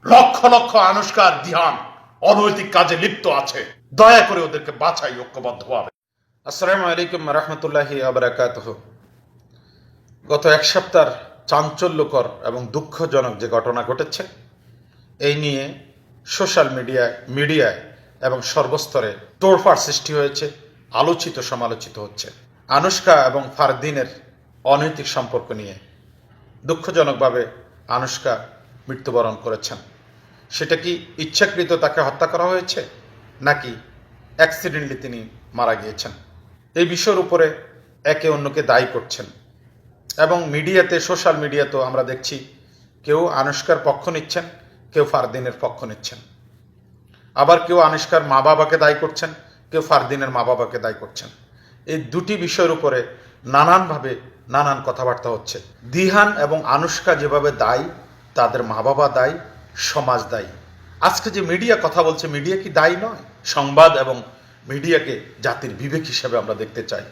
লক্ষ লক্ষ আনুষ্কার দিহান অনৈতিক কাজে লিপ্ত আছে। দয়া করে ওদেরকে বাঁচাই ঐক্যবদ্ধভাবে। আসসালামু আলাইকুম রহমতুল্লাহি আবরাকাতুহ। গত এক সপ্তাহ চাঞ্চল্যকর এবং দুঃখজনক যে ঘটনা ঘটেছে, এই নিয়ে সোশ্যাল মিডিয়ায় এবং সর্বস্তরে তোড়ফাড় সৃষ্টি হয়েছে, আলোচিত সমালোচিত হচ্ছে। আনুষ্কা এবং ফারদিনের অনৈতিক সম্পর্ক নিয়ে দুঃখজনকভাবে আনুষ্কা মৃত্যুবরণ করেছেন। সেটা কি ইচ্ছাকৃত তাকে হত্যা করা হয়েছে, নাকি অ্যাক্সিডেন্টলি তিনি মারা গিয়েছেন? এই বিষয়ের উপরে একে অন্যকে দায়ী করছেন এবং মিডিয়াতে, সোশ্যাল মিডিয়াতেও আমরা দেখছি কেউ আনুষ্কার পক্ষ নিচ্ছেন, কেউ ফারদিনের পক্ষ নিচ্ছেন। আবার কেউ আনুষ্কার মা বাবাকে দায়ী করছেন, কেউ ফারদিনের মা বাবাকে দায়ী করছেন। এই দুটি বিষয়ের উপরে নানানভাবে নানান কথাবার্তা হচ্ছে। দিহান এবং আনুষ্কা যেভাবে দায়ী, তাদের মা বাবা দায়ী, সমাজ দায়ী। আজকে যে মিডিয়া কথা বলছে, মিডিয়া কি দায়ী নয়? সংবাদ এবং মিডিয়াকে জাতির বিবেক হিসেবে আমরা দেখতে চাই।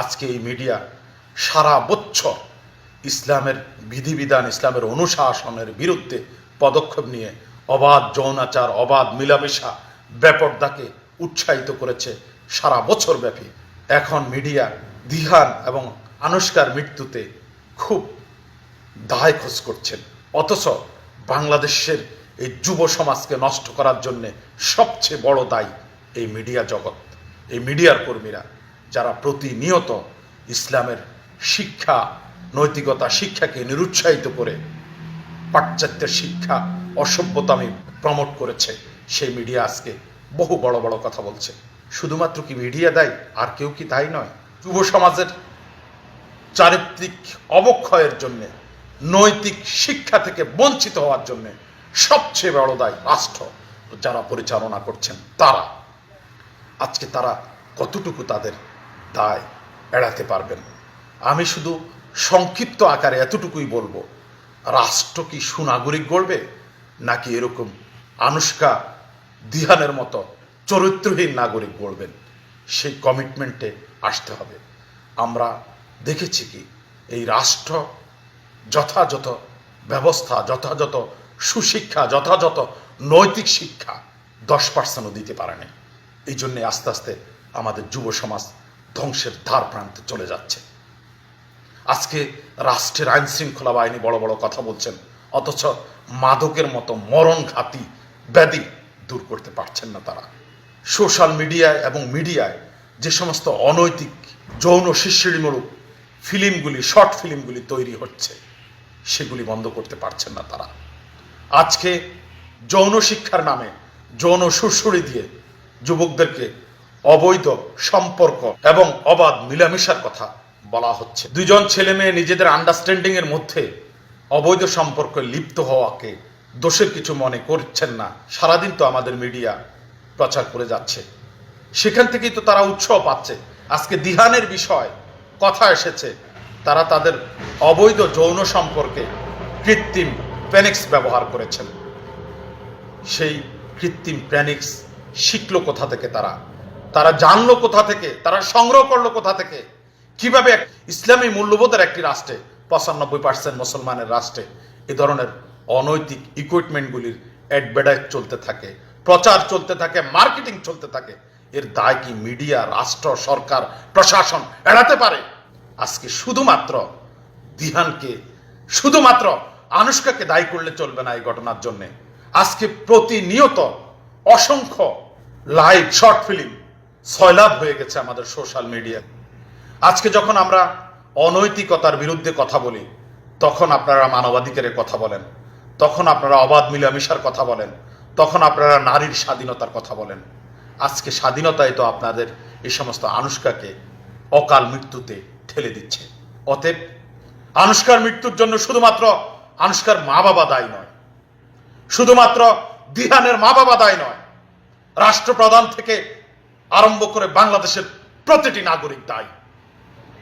আজকে এই মিডিয়া সারা বছর ইসলামের বিধিবিধান, ইসলামের অনুশাসনের বিরুদ্ধে পদক্ষেপ নিয়ে অবাধ যৌনাচার, অবাধ মিলামেশা, বেপরদাকে উৎসাহিত করেছে সারা বছর ব্যাপী। এখন মিডিয়া দিহান এবং আনুষ্কার মৃত্যুতে খুব দায় খোঁজ করছেন, অথচ বাংলাদেশের এই যুব সমাজকে নষ্ট করার জন্যে সবচেয়ে বড় দায়ী এই মিডিয়া জগৎ, এই মিডিয়ার কর্মীরা, যারা প্রতিনিয়ত ইসলামের শিক্ষা, নৈতিকতা শিক্ষাকে নিরুৎসাহিত করে পাশ্চাত্যের শিক্ষা, অসভ্যতামি প্রমোট করেছে। সেই মিডিয়া আজকে বহু বড় বড় কথা বলছে। শুধুমাত্র কি মিডিয়া দায়ী? আর কেউ কি দায়ী নয়? যুব সমাজের চারিত্রিক অবক্ষয়ের জন্যে, নৈতিক শিক্ষা থেকে বঞ্চিত হওয়ার জন্যে সবচেয়ে বড় দায়ী রাষ্ট্র, যারা পরিচালনা করছেন তারা। আজকে তারা কতটুকু তাদের দায় এড়াতে পারবেন? আমি শুধু সংক্ষিপ্ত আকারে এতটুকুই বলবো, রাষ্ট্র কি সুনাগরিক গড়বে, নাকি এরকম আনুষ্কা দিহানের মতো চরিত্রহীন নাগরিক গড়বেন? সেই কমিটমেন্টে আসতে হবে। আমরা দেখেছি কি এই রাষ্ট্র যথাযথ ব্যবস্থা, যথাযথ সুশিক্ষা, যথাযথ নৈতিক শিক্ষা 10%ও দিতে পারেনি। এই জন্যে আস্তে আস্তে আমাদের যুব সমাজ ধ্বংসের ধার প্রান্তে চলে যাচ্ছে। আজকে রাষ্ট্রের আইন শৃঙ্খলা বাহিনী বড় বড় কথা বলছেন, অথচ মাদকের মতো মরণঘাতী ব্যাধি দূর করতে পারছেন না তারা। সোশ্যাল মিডিয়ায় এবং মিডিয়ায় যে সমস্ত অনৈতিক যৌন শিষ্যিমূলক ফিল্মগুলি, শর্ট ফিল্মগুলি তৈরি হচ্ছে, সেগুলি বন্ধ করতে পারছেন না তারা। আজকে যৌন শিক্ষার নামে যৌন সুরসুরি দিয়ে যুবকদেরকে অবৈধ সম্পর্ক এবং অবাধ মিলামেশার কথা বলা হচ্ছে। দুজন ছেলে মেয়ে নিজেদের আন্ডারস্ট্যান্ডিং এর মধ্যে অবৈধ সম্পর্কে লিপ্ত হওয়াকে দোষের কিছু মনে করছেন না। সারাদিন তো আমাদের মিডিয়া প্রচার করে যাচ্ছে, সেখান থেকেই তো তারা উৎসাহ পাচ্ছে। আজকে দিহানের বিষয় কথা এসেছে, তারা তাদের অবৈধ যৌন সম্পর্কে কৃত্রিম প্যানিক্স ব্যবহার করেছেন। সেই কৃত্রিম প্যানিক্স শিখলো কোথা থেকে? তারা জানলো কোথা থেকে? তারা সংগ্রহ করলো কোথা থেকে? কিভাবে ইসলামী মূল্যবোধের একটি রাষ্ট্রে, 95% মুসলমানের রাষ্ট্রে এ ধরনের অনৈতিক ইকুইপমেন্টগুলির অ্যাডভার্টাইজ চলতে থাকে, প্রচার চলতে থাকে, মার্কেটিং চলতে থাকে? এর দায় কি মিডিয়া, রাষ্ট্র, সরকার, প্রশাসন এড়াতে পারে? আজকে শুধুমাত্র দিহানকে, শুধুমাত্র আনুষ্কাকে দায়ী করলে চলবে না এই ঘটনার জন্য। আজকে প্রতিনিয়ত অসংখ্য লাইভ শর্ট ফিল্ম সয়লাভ হয়ে গেছে আমাদের সোশ্যাল মিডিয়ায়। আজকে যখন আমরা অনৈতিকতার বিরুদ্ধে কথা বলি, তখন আপনারা মানবাধিকারের কথা বলেন, তখন আপনারা অবাধ মিলামেশার কথা বলেন, তখন আপনারা নারীর স্বাধীনতার কথা বলেন। আজকে স্বাধীনতায় তো আপনাদের এই সমস্ত আনুষ্কাকে অকাল মৃত্যুতে ঠেলে দিচ্ছে। অতএব আনুষ্কার মৃত্যুর জন্য শুধুমাত্র আনুষ্কার মা বাবা দায়ী নয়, শুধুমাত্র দিহানের মা বাবা দায়ী নয়, রাষ্ট্রপ্রধান থেকে আরম্ভ করে বাংলাদেশের প্রতিটি নাগরিক দায়ী।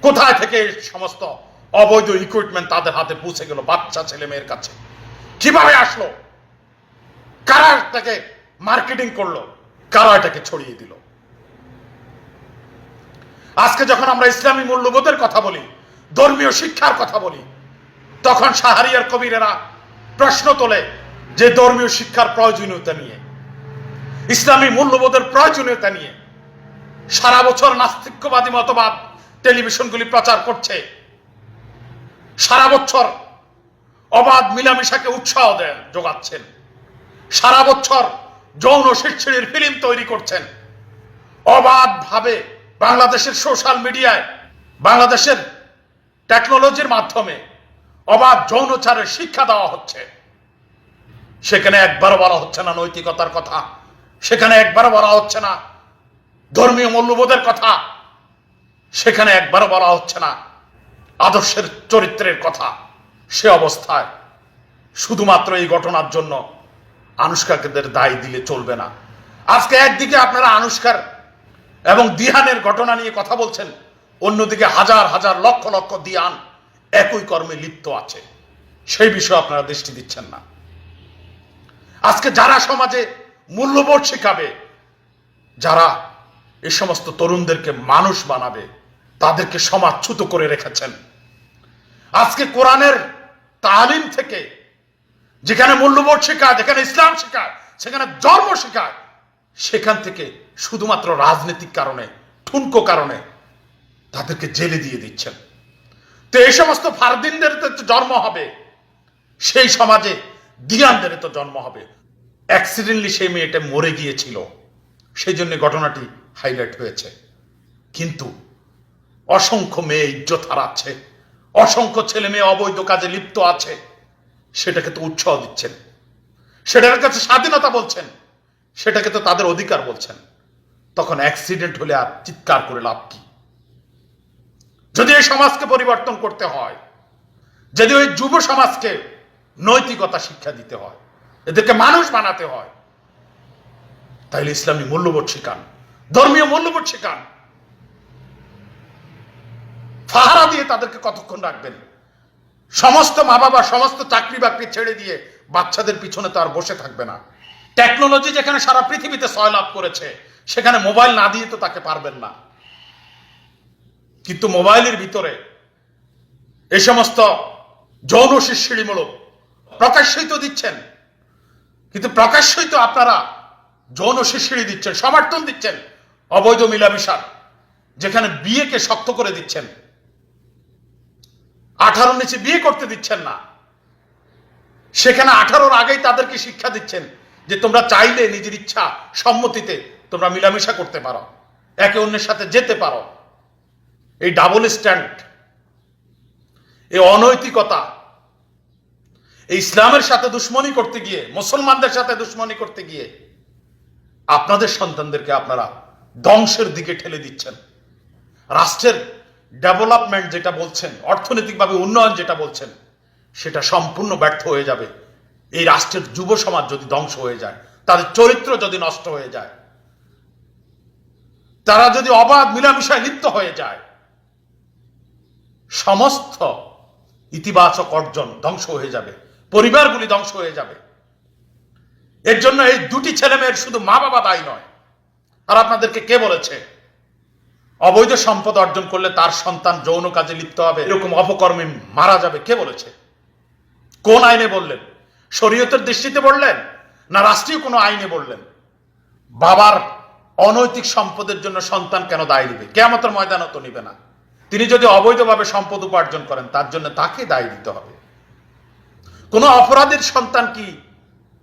কোথায় থেকে সমস্ত অবৈধ ইকুইপমেন্ট তাদের হাতে পৌঁছে গেল, বাচ্চা ছেলে মেয়ের কাছে? কিভাবে আসলো? কারা এটাকে মার্কেটিং করলো? কারা এটাকে ছড়িয়ে দিল? আজকে যখন আমরা ইসলামী মূল্যবোধের কথা বলি, ধর্মীয় শিক্ষার কথা বলি, তখন শাহরিয়ার কবিরেরা প্রশ্ন তোলে যে ধর্মীয় শিক্ষার প্রয়োজনীয়তা নিয়ে, ইসলামী মূল্যবোধের প্রয়োজনীয়তা নিয়ে সারা বছর নাস্তিক্যবাদী মতবাদ টেলিভিশনগুলি প্রচার করছে, সারা বছর অবাধ মিলামিশাকে উৎসাহ যোগাচ্ছেন, সারা বছর যৌন ছিড়ছিড়ির ফিল্ম তৈরি করছেন, অবাধভাবে বাংলাদেশের সোশ্যাল মিডিয়ায়, বাংলাদেশের টেকনোলজির মাধ্যমে অবাধ যৌনচারের শিক্ষা দেওয়া হচ্ছে। সেখানে একবারও বলা হচ্ছে না নৈতিকতার কথা, সেখানে একবারও বলা হচ্ছে না ধর্মীয় মূল্যবোধের কথা, সেখানে একবারও বলা হচ্ছে না আদর্শের চরিত্রের কথা। সে অবস্থায় শুধুমাত্র এই ঘটনার জন্য আনুশকাকে দায় দিলে চলবে না। আজকে একদিকে আপনারা আনুশকার এবং দিহানের ঘটনা নিয়ে কথা বলছেন, অন্যদিকে হাজার হাজার লক্ষ লক্ষ দিয়ান একই কর্মে লিপ্ত আছে, সেই বিষয়ে আপনারা দৃষ্টি দিচ্ছেন না। আজকে যারা সমাজে মূল্যবোধ শেখাবে, যারা এই সমস্ত তরুণদেরকে মানুষ বানাবে, তাদেরকে সমাজচ্যুত করে রেখেছেন। আজকে কোরআনের তালিম থেকে, যেখানে মূল্যবোধ শেখায়, যেখানে ইসলাম শেখায়, সেখানে ধর্ম শেখায়, সেখান থেকে শুধুমাত্র রাজনৈতিক কারণে, ঠুনকো কারণে তাদেরকে জেলে দিয়ে দিচ্ছেন। তো এই সমস্ত ফারদিনদের তো জন্ম হবে, সেই সমাজে দিয়ানদের তো জন্ম হবে। অ্যাক্সিডেন্টলি সেই মেয়েটা মরে গিয়েছিল, সেই জন্য ঘটনাটি হাইলাইট হয়েছে। কিন্তু অসংখ্য মেয়ে ইজ্জত হারাচ্ছে, অসংখ্য ছেলে মেয়ে অবৈধ কাজে লিপ্ত আছে, সেটাকে তো উৎসাহ দিচ্ছেন, সেটার কাছে স্বাধীনতা বলছেন, সেটাকে তো তাদের অধিকার বলছেন। তখন অ্যাক্সিডেন্ট হলে আর চিৎকার করে লাভ কি? যদি এই সমাজকে পরিবর্তন করতে হয়, যদি ওই যুব সমাজকে নৈতিকতা শিক্ষা দিতে হয়, এদেরকে মানুষ বানাতে হয়, তাইলে ইসলামী মূল্যবোধ শিখান, ধর্মীয় মূল্যবোধ শিখান। ফাহারা দিয়ে তাদেরকে কতক্ষণ রাখবেন? সমস্ত মা বাবা সমস্ত চাকরি বাকরি ছেড়ে দিয়ে বাচ্চাদের পিছনে তো আর বসে থাকবে না। টেকনোলজি যেখানে সারা পৃথিবীতে সয়লাভ করেছে, সেখানে মোবাইল না দিয়ে তো তাকে পারবেন না। কিন্তু মোবাইলের ভিতরে এই সমস্ত যৌন শিরশিড়িমূলক প্রকাশ্যই তো দিচ্ছেন, কিন্তু প্রকাশ্যই তো আপনারা যৌন শিরশিড়ি দিচ্ছেন, সমর্থন দিচ্ছেন অবৈধ মিলামিশার, যেখানে বিয়েকে শক্ত করে দিচ্ছেন, 18 নিচে বিয়ে করতে দিচ্ছেন না, সেখানে 18-র আগেই তাদেরকে শিক্ষা দিচ্ছেন যে তোমরা চাইলে নিজের ইচ্ছা সম্মতিতে তোমরা মিলামিশা করতে পারো, একে অন্যের সাথে যেতে পারো। এই ডাবল স্ট্যান্ড, এই অনৈতিকতা, এই ইসলামের সাথে দুশ্মনী করতে গিয়ে, মুসলমানদের সাথে দুশ্মনী করতে গিয়ে আপনাদের সন্তানদেরকে আপনারা ধ্বংসের দিকে ঠেলে দিচ্ছেন। রাষ্ট্রের ডেভেলপমেন্ট যেটা বলছেন, অর্থনৈতিকভাবে উন্নয়ন যেটা বলছেন, সেটা সম্পূর্ণ ব্যর্থ হয়ে যাবে এই রাষ্ট্রের যুব সমাজ যদি ধ্বংস হয়ে যায়, তাদের চরিত্র যদি নষ্ট হয়ে যায়, তারা যদি অবাধ মিলামিশায় লিপ্ত হয়ে যায়, সমস্ত ইতিবাচক অর্জন ধ্বংস হয়ে যাবে, পরিবারগুলি ধ্বংস হয়ে যাবে। এর জন্য এই দুটি ছেলে মেয়ের শুধু মা বাবা দায়ী নয়। আর আপনাদেরকে কে বলেছে অবৈধ সম্পদ অর্জন করলে তার সন্তান যৌন কাজে লিপ্ত হবে, এরকম অপকর্মে মারা যাবে? কে বলেছে? কোন আইনে বললেন? শরীয়তের দৃষ্টিতে বললেন না রাষ্ট্রীয় কোনো আইনে বললেন? বাবার অনৈতিক সম্পদের জন্য সন্তান কেন দায় নিবে? কিয়ামতের ময়দানে তো নিবে না। তিনি যদি অবৈধভাবে সম্পদ উপার্জন করেন, তার জন্য তাকে দায় দিতে হবে। কোন অপরাধীর সন্তান কি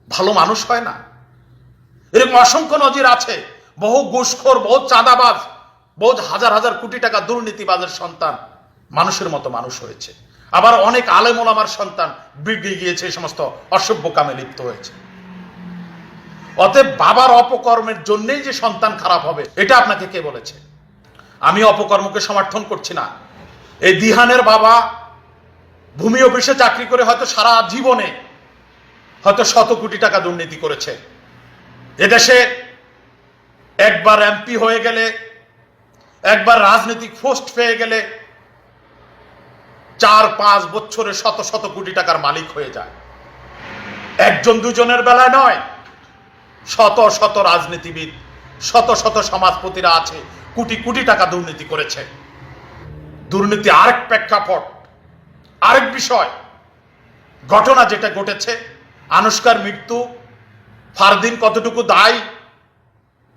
ভালো মানুষ হয় না? এরকম অসংখ্য নজির আছে। বহু ঘুষখোর, বহু চাঁদাবাজ, বহু হাজার হাজার কোটি টাকা দুর্নীতিবাজের সন্তান মানুষের মতো মানুষ হয়েছে। আবার অনেক আলেম ওলামার সন্তান বিগড়ে গিয়েছে, এই সমস্ত অসভ্য কামে লিপ্ত হয়েছে। অতএব বাবার অপকর্মের জন্যই যে সন্তান খারাপ হবে, এটা আপনাকে কে বলেছে? আমি অপকর্মকে সমর্থন করছি না। এই দিহানের বাবা ভূমি অফিসে চাকরি করে হয়তো সারা জীবনে হয়তো শত কোটি টাকা দুর্নীতি করেছে। এদেশে একবার এমপি হয়ে গেলে, একবার রাজনৈতিক পোস্ট পেয়ে গেলে 4-5 বছরে শত শত কোটি টাকার মালিক হয়ে যায়। একজন দুজনের বেলায় নয়, শত শত রাজনীতিবিদ, শত শত সমাজপতিরা আছে, কোটি কোটি টাকা দুর্নীতি করেছে। দুর্নীতি আরেক প্রেক্ষাপট, আরেক বিষয়। ঘটনা যেটা ঘটেছে আনুশকার মৃত্যু ফারদিন কতটুকু দায়,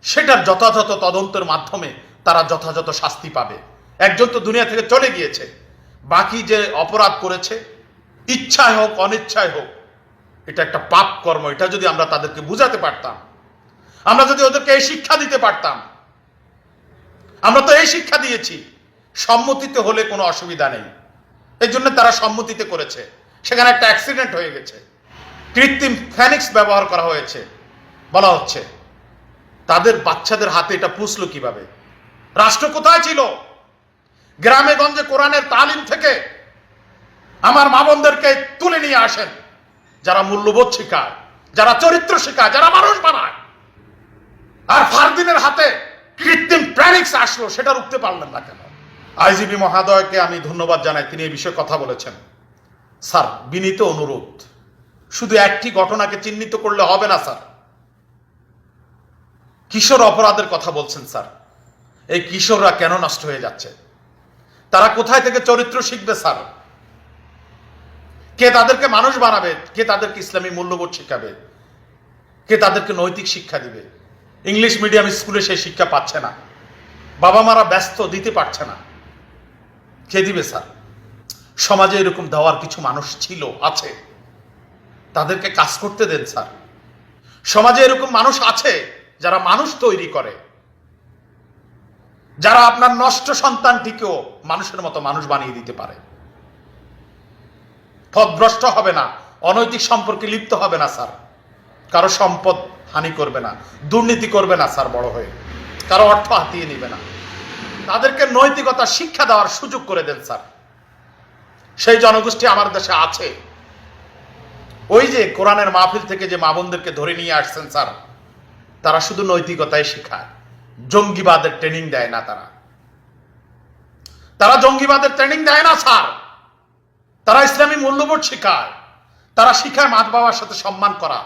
সেটার যথাযথ তদন্তের মাধ্যমে তারা যথাযথ শাস্তি পাবে। একজন তো দুনিয়া থেকে চলে গিয়েছে, বাকি যে অপরাধ করেছে, ইচ্ছায় হোক অনিচ্ছায় হোক, এটা একটা পাপ কর্ম। এটা যদি আমরা তাদেরকে বুঝাতে পারতাম, আমরা যদি ওদেরকে এই শিক্ষা দিতে পারতাম, আমরা তো এই শিক্ষা দিয়েছি সম্মতিতে হলে কোনো অসুবিধা নেই, এই জন্য তারা সম্মতিতে করেছে। সেখানে একটা অ্যাক্সিডেন্ট হয়ে গেছে, কৃত্রিম ফেনিক্স ব্যবহার করা হয়েছে বলা হচ্ছে। তাদের বাচ্চাদের হাতে এটা পুষলো কিভাবে? রাষ্ট্র কোথায় ছিল? গ্রামে গঞ্জে কোরআনের তালিম থেকে আমার মা বোনদেরকে তুলে নিয়ে আসেন, যারা মূল্যবোধ শেখায়, যারা চরিত্র শেখায়, যারা মানুষ বানায়। আর ফারদিনের হাতে কৃত্রিম ফেনিক্স আসলো, সেটা রুখতে পারলেন না কেন? আইজিবি মহোদয়কে আমি ধন্যবাদ জানাই, তিনি এই বিষয়ে কথা বলেছেন। স্যার, বিনীত অনুরোধ, শুধু একটি ঘটনাকে চিহ্নিত করলে হবে না স্যার। কিশোর অপরাধের কথা বলছেন স্যার, এই কিশোররা কেন নষ্ট হয়ে যাচ্ছে? তারা কোথায় থেকে চরিত্র শিখবে স্যার? কে তাদেরকে মানুষ বানাবে? কে তাদেরকে ইসলামী মূল্যবোধ শিখাবে? কে তাদেরকে নৈতিক শিক্ষা দিবে? ইংলিশ মিডিয়াম স্কুলে সেই শিক্ষা পাচ্ছে না, বাবা মারা ব্যস্ত, দিতে পারছে না। কে দিবে স্যার? সমাজে এরকম দেওয়ার কিছু মানুষ ছিল, আছে, তাদেরকে কাজ করতে দেন স্যার। সমাজে এরকম মানুষ আছে যারা মানুষ তৈরি করে, যারা আপনার নষ্ট সন্তানটিকেও মানুষের মতো মানুষ বানিয়ে দিতে পারে। পথভ্রষ্ট হবে না, অনৈতিক সম্পর্কে লিপ্ত হবে না স্যার, কারো সম্পদ হানি করবে না, দুর্নীতি করবে না স্যার, বড় হয়ে কারো অর্থ হাতিয়ে নিবে না। তাদেরকে নৈতিকতা শিক্ষা দেওয়ার সুযোগ করে দেন স্যার। সেই জনগোষ্ঠী আমার দেশে আছে। ওই যে কোরআনের মাহফিল থেকে যে মা বোনদেরকে ধরে নিয়ে আসছেন স্যার, তারা শুধু নৈতিকতাই শেখায়, জঙ্গিবাদের ট্রেনিং দেয় না। তারা জঙ্গিবাদের ট্রেনিং দেয় না স্যার, তারা ইসলামী মূল্যবোধ শেখায়। তারা শিখায় মা বাবার সাথে সম্মান করা,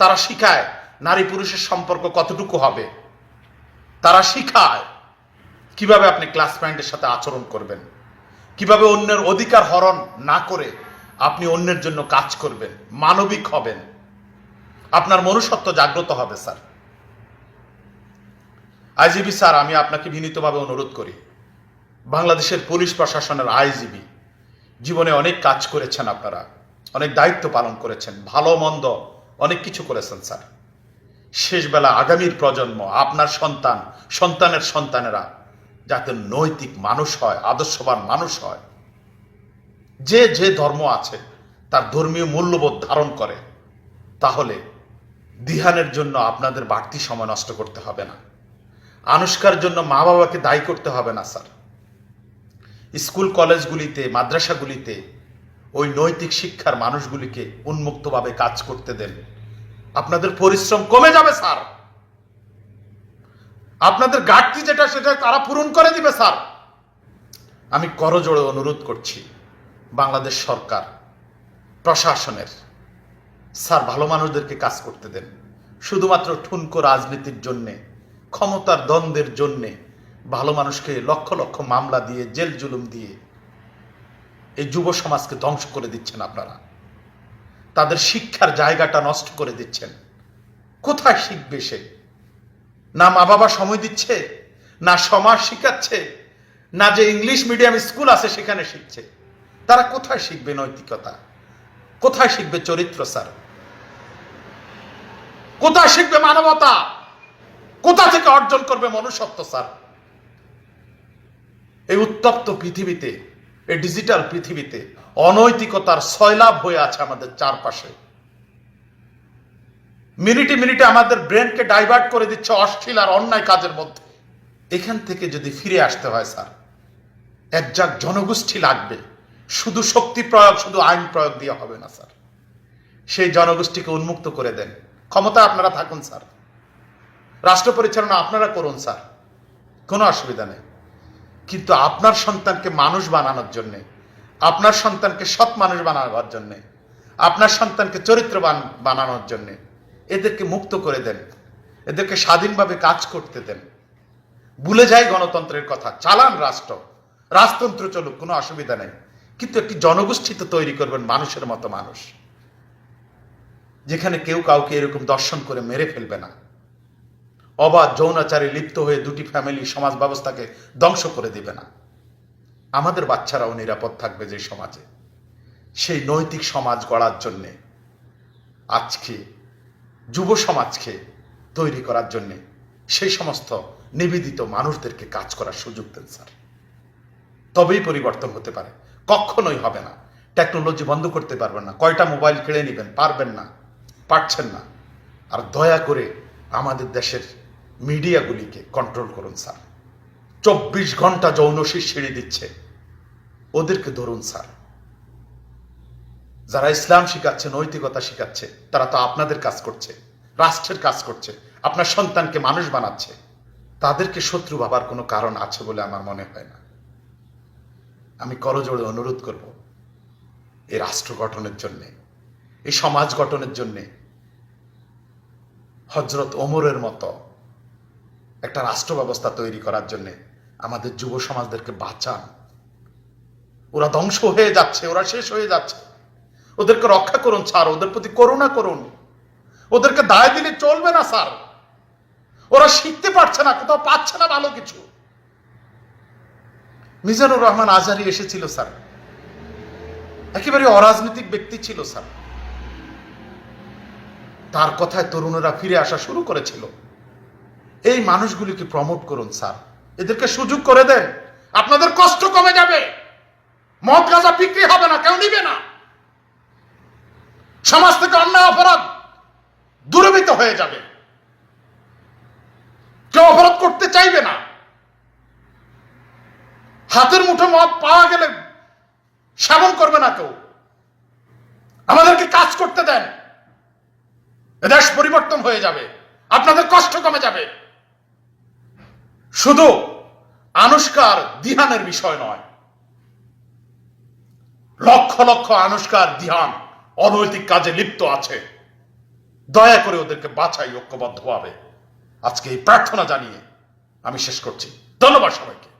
তারা শিখায় নারী পুরুষের সম্পর্ক কতটুকু হবে, তারা শিখায় কিভাবে আপনি ক্লাসমেটের সাথে আচরণ করবেন, কিভাবে অন্যের অধিকার হরণ না করে আপনি অন্যের জন্য কাজ করবেন, মানবিক হবেন, আপনার মনুষ্যত্ব জাগ্রত হবে স্যার। আইজিবি স্যার, আমি আপনাকে বিনীতভাবে অনুরোধ করি, বাংলাদেশের পুলিশ প্রশাসনের আইজিবি, জীবনে অনেক কাজ করেছেন আপনারা, অনেক দায়িত্ব পালন করেছেন, ভালো মন্দ অনেক কিছু করেছেন স্যার। শেষবেলা আগামীর প্রজন্ম, আপনার সন্তান, সন্তানের সন্তানেরা যাতে নৈতিক মানুষ হয়, আদর্শবান মানুষ হয়, যে যে ধর্ম আছে তার ধর্মীয় মূল্যবোধ ধারণ করে, তাহলে দিহানের জন্য আপনাদের বাড়তি সময় নষ্ট করতে হবে না, আনুষ্কার জন্য মা বাবাকে দায়ী করতে হবে না স্যার। স্কুল কলেজগুলিতে, মাদ্রাসাগুলিতে ওই নৈতিক শিক্ষার মানুষগুলিকে উন্মুক্তভাবে কাজ করতে দেন, আপনাদের পরিশ্রম কমে যাবে স্যার। আপনাদের ঘাটতি যেটা, সেটা তারা পূরণ করে দিবে স্যার। আমি করজোড়ে অনুরোধ করছি বাংলাদেশ সরকার, প্রশাসনের, স্যার ভালো মানুষদেরকে কাজ করতে দেন। শুধুমাত্র ঠুনকো রাজনীতির জন্যে, ক্ষমতার দ্বন্দ্বের জন্যে ভালো মানুষকে লক্ষ লক্ষ মামলা দিয়ে, জেল জুলুম দিয়ে এই যুব সমাজকে ধ্বংস করে দিচ্ছেন আপনারা, তাদের শিক্ষার জায়গাটা নষ্ট করে দিচ্ছেন। কোথায় শিখবে সে? না মা বাবা সময় দিচ্ছে, না সমাজ শিখাচ্ছে, না যে ইংলিশ মিডিয়াম স্কুল আছে সেখানে শিখছে। তারা কোথায় শিখবে নৈতিকতা? কোথায় শিখবে চরিত্র স্যার? কোথায় শিখবে মানবতা? কোথা থেকে অর্জন করবে মনুষ্যত্ব স্যার? এই উত্তপ্ত পৃথিবীতে, এই ডিজিটাল পৃথিবীতে অনৈতিকতার সয়লাভ হয়ে আছে আমাদের চারপাশে। মিনিটে মিনিটে আমাদের ব্রেনকে ডাইভার্ট করে দিচ্ছে অশ্লীল আর অন্যায় কাজের মধ্যে। এখান থেকে যদি ফিরে আসতে হয় স্যার, একজাক জনগোষ্ঠী লাগবে। শুধু শক্তি প্রয়োগ, শুধু আইন প্রয়োগ দিয়ে হবে না স্যার। সেই জনগোষ্ঠীকে উন্মুক্ত করে দেন। ক্ষমতা আপনারা থাকুন স্যার, রাষ্ট্র পরিচালনা আপনারা করুন স্যার, কোনো অসুবিধা নেই। কিন্তু আপনার সন্তানকে মানুষ বানানোর জন্যে, আপনার সন্তানকে সৎ মানুষ বানাবার জন্যে, আপনার সন্তানকে চরিত্রবান বানানোর জন্যে এদেরকে মুক্ত করে দেন, এদেরকে স্বাধীনভাবে কাজ করতে দেন। ভুলে যাই গণতন্ত্রের কথা, চালান রাষ্ট্র, রাজতন্ত্র চলুক, কোনো অসুবিধা নেই। কিন্তু একটি জনগোষ্ঠী তো তৈরি করবেন মানুষের মতো মানুষ। যেখানে কেউ কাউকে এরকম দর্শন করে মেরে ফেলবে না, অবাধ যৌনাচারে লিপ্ত হয়ে দুটি ফ্যামিলি সমাজ ব্যবস্থাকে ধ্বংস করে দিবে না। আমাদের বাচ্চারাও নিরাপদ থাকবে যে সমাজে। সেই নৈতিক সমাজ গড়ার জন্যে আজকে যুব সমাজকে তৈরি করার জন্যে সেই সমস্ত নিবেদিত মানুষদেরকে কাজ করার সুযোগ দেন স্যার। তবেই পরিবর্তন হতে পারে, কখনোই হবে না। টেকনোলজি বন্ধ করতে পারবেন না, কয়টা মোবাইল কেড়ে নেবেন, পারবেন না, পারছেন না। আর দয়া করে আমাদের দেশের মিডিয়াগুলিকে কন্ট্রোল করুন স্যার। 24 ঘন্টা যৌনশীর সিঁড়ি দিচ্ছে, ওদেরকে ধরুন স্যার। যারা ইসলাম শিখাচ্ছে, নৈতিকতা শিখাচ্ছে, তারা তো আপনাদের কাজ করছে, রাষ্ট্রের কাজ করছে, আপনার সন্তানকে মানুষ বানাচ্ছে। তাদেরকে শত্রু ভাবার কোনো কারণ আছে বলে আমার মনে হয় না। আমি করজোড়ে অনুরোধ করব, এই রাষ্ট্র গঠনের জন্যে, এই সমাজ গঠনের জন্যে হযরত ওমরের মতো একটা রাষ্ট্র ব্যবস্থা তৈরি করার জন্যে আমাদের যুব সমাজদেরকে বাঁচান। ওরা ধ্বংস হয়ে যাচ্ছে, ওরা শেষ হয়ে যাচ্ছে। ওদেরকে রক্ষা করুন স্যার, ওদের প্রতি করুণা করুন। ওদেরকে দায় দিলে চলবে না স্যার। ওরা শিখতে পারছে না, কোথাও পাচ্ছে না ভালো কিছু। মিজানুর রহমান আজহারি এসেছিল স্যার, একেবারে অরাজনৈতিক ব্যক্তি ছিল স্যার। তার কথায় তরুণরা ফিরে আসা শুরু করেছিল। এই মানুষগুলিকে প্রমোট করুন স্যার, এদেরকে সুযোগ করে দেন, আপনাদের কষ্ট কমে যাবে। মদ গাঁজা বিক্রি হবে না, কেউ নিবে না। সমাজ থেকে অন্যায় অপরাধ দূরীভূত হয়ে যাবে, কেউ অপরাধ করতে চাইবে না। হাতের মুঠো মদ পাওয়া গেলে সেবন করবে না কেউ। আমাদেরকে কাজ করতে দেন, দেশ পরিবর্তন হয়ে যাবে, আপনাদের কষ্ট কমে যাবে। শুধু আনুশকার দিহানের বিষয় নয়, লক্ষ লক্ষ আনুশকার দিহান অনৈতিক কাজে লিপ্ত আছে। দয়া করে ওদেরকে বাঁচাই ঐক্যবদ্ধভাবে। আজকে এই প্রার্থনা জানিয়ে আমি শেষ করছি। ধন্যবাদ সবাইকে।